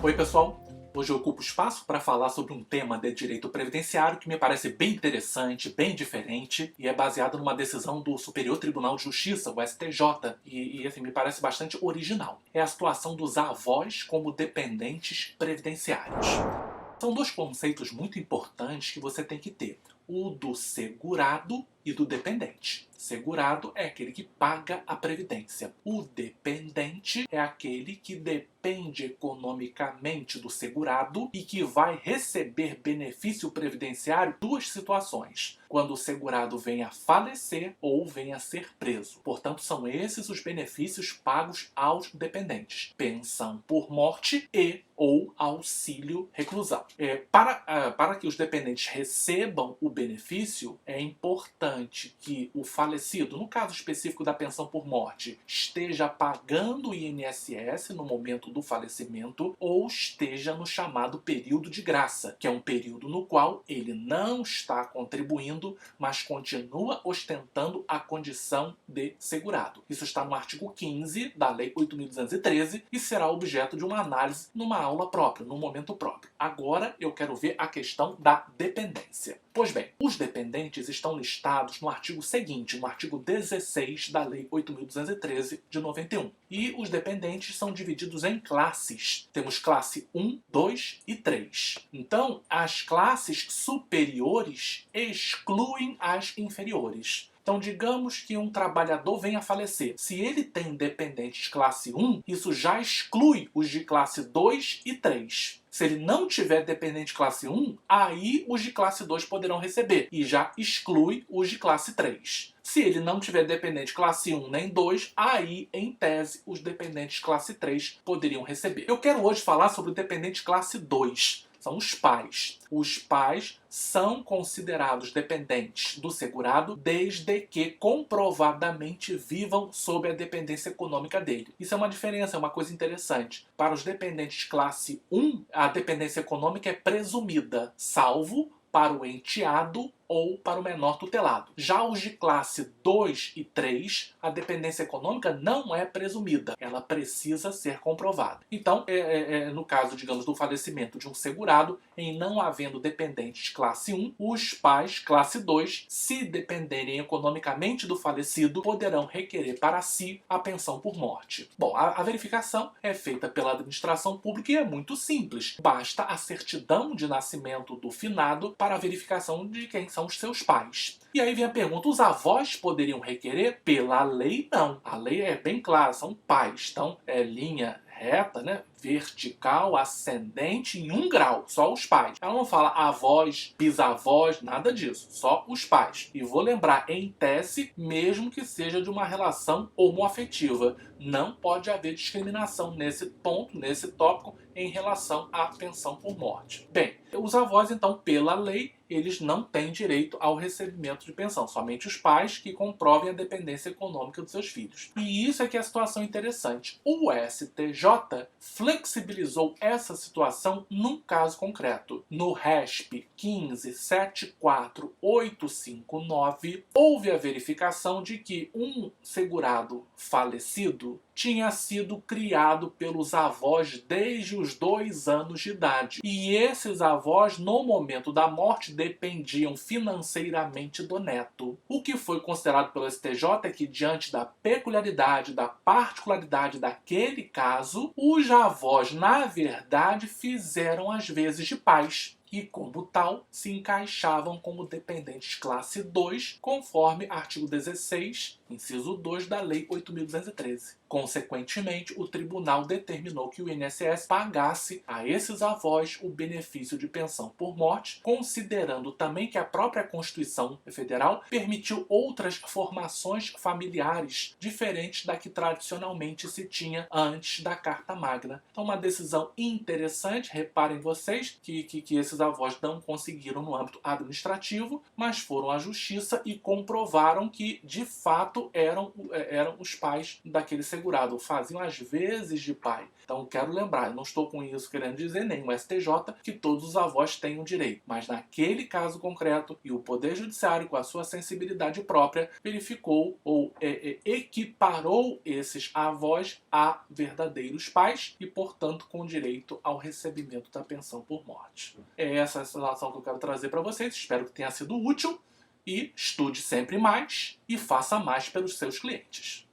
Oi pessoal, hoje eu ocupo espaço para falar sobre um tema de direito previdenciário que me parece bem interessante, bem diferente e é baseado numa decisão do Superior Tribunal de Justiça, o STJ, e assim, me parece bastante original. É a situação dos avós como dependentes previdenciários. São dois conceitos muito importantes que você tem que ter: o do segurado e do dependente. Segurado é aquele que paga a previdência. O dependente é aquele que depende economicamente do segurado e que vai receber benefício previdenciário. Duas situações: quando o segurado venha a falecer ou venha a ser preso. Portanto, são esses os benefícios pagos aos dependentes: pensão por morte e ou auxílio reclusão. Para que os dependentes recebam o benefício, é importante que o falecido, no caso específico da pensão por morte, esteja pagando o INSS no momento do falecimento ou esteja no chamado período de graça, que é um período no qual ele não está contribuindo, mas continua ostentando a condição de segurado. Isso está no artigo 15 da Lei 8.213 e será objeto de uma análise numa aula própria, num momento próprio. Agora eu quero ver a questão da dependência. Pois bem, os dependentes estão listados no artigo seguinte, no artigo 16 da Lei 8.213 de 91. E os dependentes são divididos em classes. Temos classe 1, 2 e 3. Então, as classes superiores excluem as inferiores. Então, digamos que um trabalhador venha a falecer. Se ele tem dependentes classe 1, isso já exclui os de classe 2 e 3. Se ele não tiver dependente classe 1, aí os de classe 2 poderão receber e já exclui os de classe 3. Se ele não tiver dependente classe 1 nem 2, aí, em tese, os dependentes classe 3 poderiam receber. Eu quero hoje falar sobre o dependente classe 2. São os pais. Os pais são considerados dependentes do segurado desde que comprovadamente vivam sob a dependência econômica dele. Isso é uma diferença, é uma coisa interessante. Para os dependentes classe 1, a dependência econômica é presumida, salvo para o enteado ou para o menor tutelado. Já os de classe 2 e 3, a dependência econômica não é presumida, ela precisa ser comprovada. Então, no caso, digamos, do falecimento de um segurado, em não havendo dependentes classe 1, os pais, classe 2, se dependerem economicamente do falecido, poderão requerer para si a pensão por morte. Bom, a verificação é feita pela administração pública e é muito simples. Basta a certidão de nascimento do finado para a verificação de quem são os seus pais. E aí vem a pergunta: os avós poderiam requerer? Pela lei, não. A lei é bem clara, são pais. Então, é linha reta, né? Vertical, ascendente em 1 grau, só os pais. Ela não fala avós, bisavós, nada disso, só os pais. E vou lembrar, em tese, mesmo que seja de uma relação homoafetiva, não pode haver discriminação nesse ponto, nesse tópico, em relação à pensão por morte. Bem, os avós, então, pela lei, eles não têm direito ao recebimento de pensão, somente os pais que comprovem a dependência econômica dos seus filhos. E isso é que é a situação interessante. O STJ flexibilizou essa situação num caso concreto. No RESP 15.74859, houve a verificação de que um segurado falecido tinha sido criado pelos avós desde os 2 anos de idade. E esses avós, no momento da morte, dependiam financeiramente do neto. O que foi considerado pelo STJ é que, diante da peculiaridade, da particularidade daquele caso, os avós, na verdade, fizeram as vezes de pais. E, como tal, se encaixavam como dependentes classe 2, conforme artigo 16, inciso 2 da Lei 8.213. Consequentemente, o tribunal determinou que o INSS pagasse a esses avós o benefício de pensão por morte, considerando também que a própria Constituição Federal permitiu outras formações familiares diferentes da que tradicionalmente se tinha antes da Carta Magna. Então, uma decisão interessante. Reparem vocês que esses avós não conseguiram no âmbito administrativo, mas foram à justiça e comprovaram que, de fato, eram os pais daquele segurado, faziam as vezes de pai. Então, quero lembrar, eu não estou com isso querendo dizer, nem o STJ, que todos os avós tenham direito. Mas naquele caso concreto, e o Poder Judiciário, com a sua sensibilidade própria, verificou ou equiparou esses avós a verdadeiros pais e, portanto, com direito ao recebimento da pensão por morte. É essa a situação que eu quero trazer para vocês. Espero que tenha sido útil e estude sempre mais e faça mais pelos seus clientes.